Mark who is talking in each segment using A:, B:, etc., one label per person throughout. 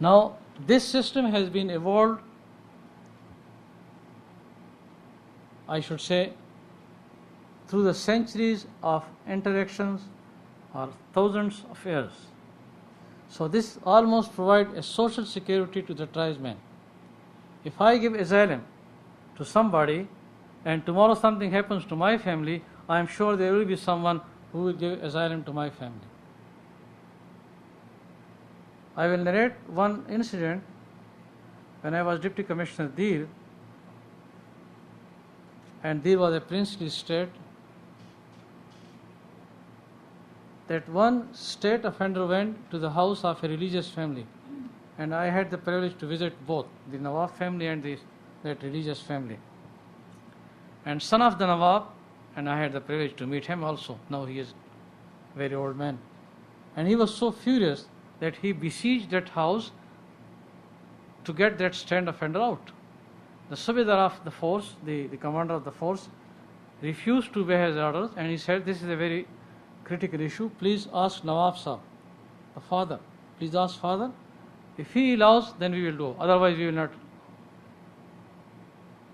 A: Now, this system has been evolved, I should say, through the centuries of interactions or thousands of years. So this almost provides a social security to the tribesmen. If I give asylum to somebody and tomorrow something happens to my family, I am sure there will be someone who will give asylum to my family. I will narrate one incident when I was Deputy Commissioner Dir, and Dir was a princely state, that one state offender went to the house of a religious family, and I had the privilege to visit both the Nawab family and that religious family. And son of the Nawab, and I had the privilege to meet him also. Now he is a very old man. And he was so furious that he besieged that house to get that stand offender out. The Subedar of the force, the commander of the force, refused to obey his orders, and he said, this is a very critical issue. Please ask Nawab Sahib, the father. Please ask father. If he allows, then we will do. Otherwise, we will not.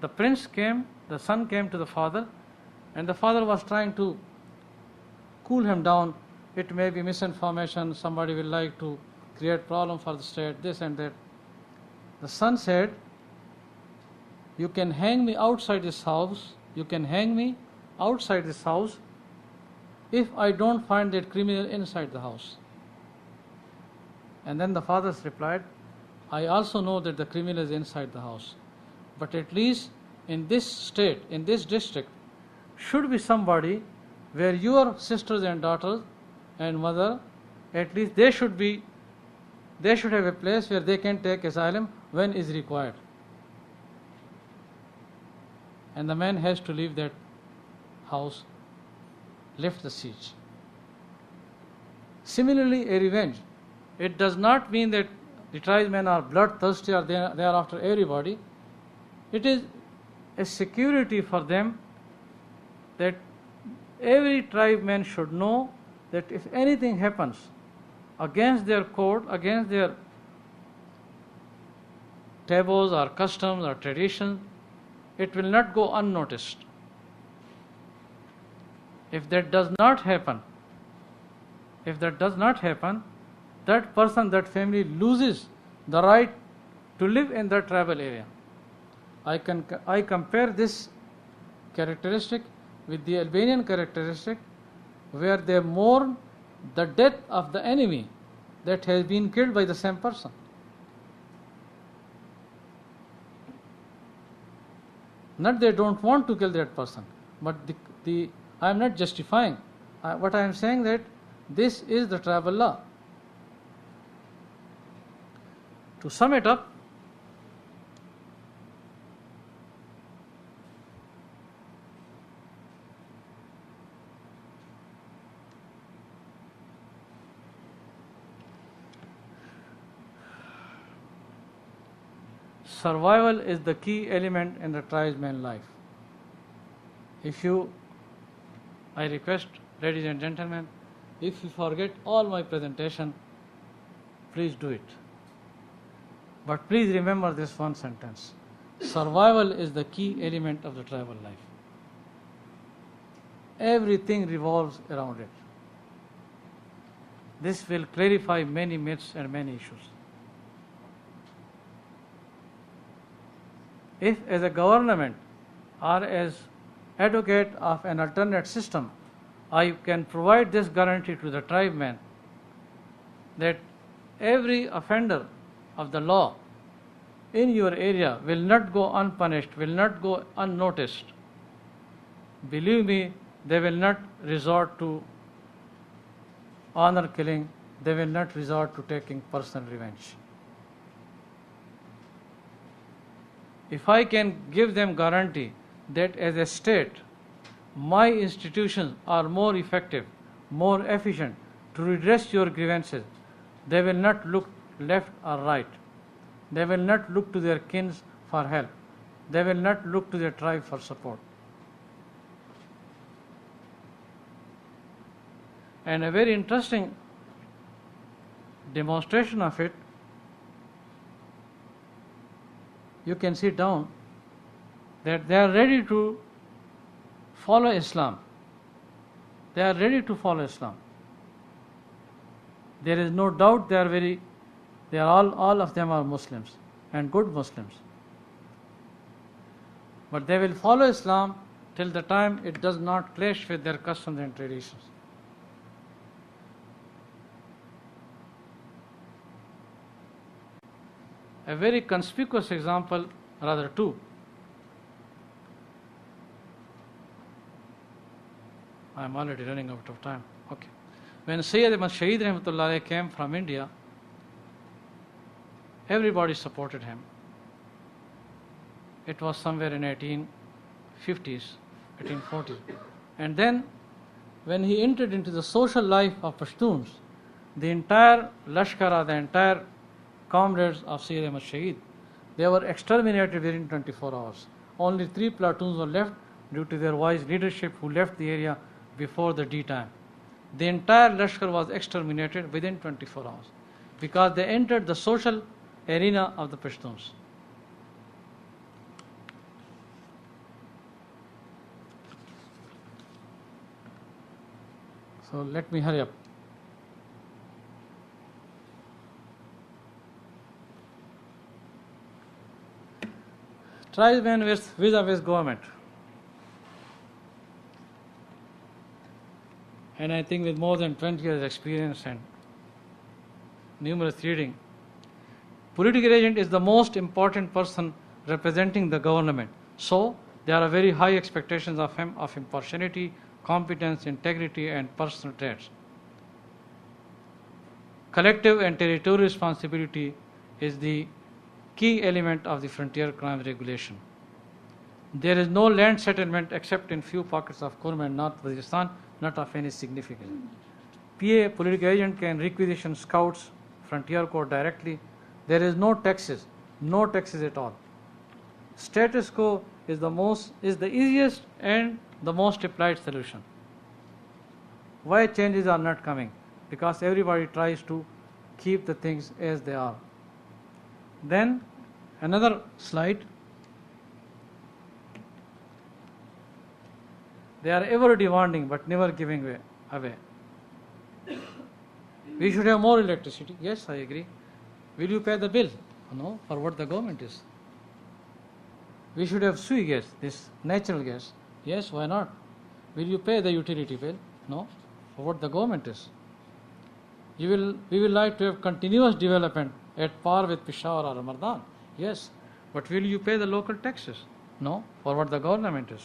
A: The prince came, the son came to the father, and the father was trying to cool him down. It may be misinformation, somebody will like to create problem for the state, this and that. The son said, you can hang me outside this house, you can hang me outside this house if I don't find that criminal inside the house. And then the father replied, I also know that the criminal is inside the house, but at least in this state, in this district, should be somebody where your sisters and daughters and mother, at least they should have a place where they can take asylum when is required. And the man has to leave that house, lift the siege. Similarly, a revenge. It does not mean that the tribesmen are bloodthirsty or they are after everybody. It is a security for them that every tribeman should know that if anything happens against their code, against their taboos or customs or traditions, it will not go unnoticed. If that does not happen, that person, that family loses the right to live in that tribal area. I compare this characteristic with the Albanian characteristic, where they mourn the death of the enemy that has been killed by the same person. Not they don't want to kill that person, but I am not justifying. What I am saying that this is the tribal law. To sum it up, survival is the key element in the tribesman life. I request, ladies and gentlemen, if you forget all my presentation, please do it. But please remember this one sentence. Survival is the key element of the tribal life. Everything revolves around it. This will clarify many myths and many issues. If as a government or as advocate of an alternate system, I can provide this guarantee to the tribesmen that every offender of the law in your area will not go unpunished, will not go unnoticed. Believe me, they will not resort to honor killing, they will not resort to taking personal revenge. If I can give them guarantee that as a state, my institutions are more effective, more efficient to redress your grievances, they will not look left or right. They will not look to their kins for help. They will not look to their tribe for support. And a very interesting demonstration of it you can see down that they are ready to follow Islam. They are ready to follow Islam. There is no doubt they are all of them are Muslims and good Muslims. But they will follow Islam till the time it does not clash with their customs and traditions. A very conspicuous example, rather two. I am already running out of time. Okay. When Sayyid Ahmad Shaheed Rahmatullah Alayh came from India, everybody supported him. It was somewhere in 1850s, 1840s. And then, when he entered into the social life of Pashtuns, the entire Lashkara, the entire comrades of Sayyid Ahmad Shaheed, they were exterminated within 24 hours. Only 3 platoons were left due to their wise leadership who left the area before the D time. The entire Lashkar was exterminated within 24 hours because they entered the social arena of the Pashtuns. So let me hurry up. Tribesmen vis-a-vis government. And I think with more than 20 years experience and numerous reading, political agent is the most important person representing the government. So there are very high expectations of him of impartiality, competence, integrity and personal traits. Collective and territorial responsibility is the key element of the frontier crime regulation. There is no land settlement except in few pockets of Kurm and North Waziristan, not of any significance. PA political agent can requisition scouts, frontier court directly. There is no taxes at all. Status quo is the easiest and the most applied solution. Why changes are not coming? Because everybody tries to keep the things as they are. Then another slide. They are ever demanding but never giving away. We should have more electricity. Yes, I agree. Will you pay the bill? No, for what the government is. We should have sui gas, this natural gas. Yes, why not? Will you pay the utility bill? No, for what the government is. We will like to have continuous development at par with Peshawar or Ramadan. Yes, but will you pay the local taxes? No, for what the government is.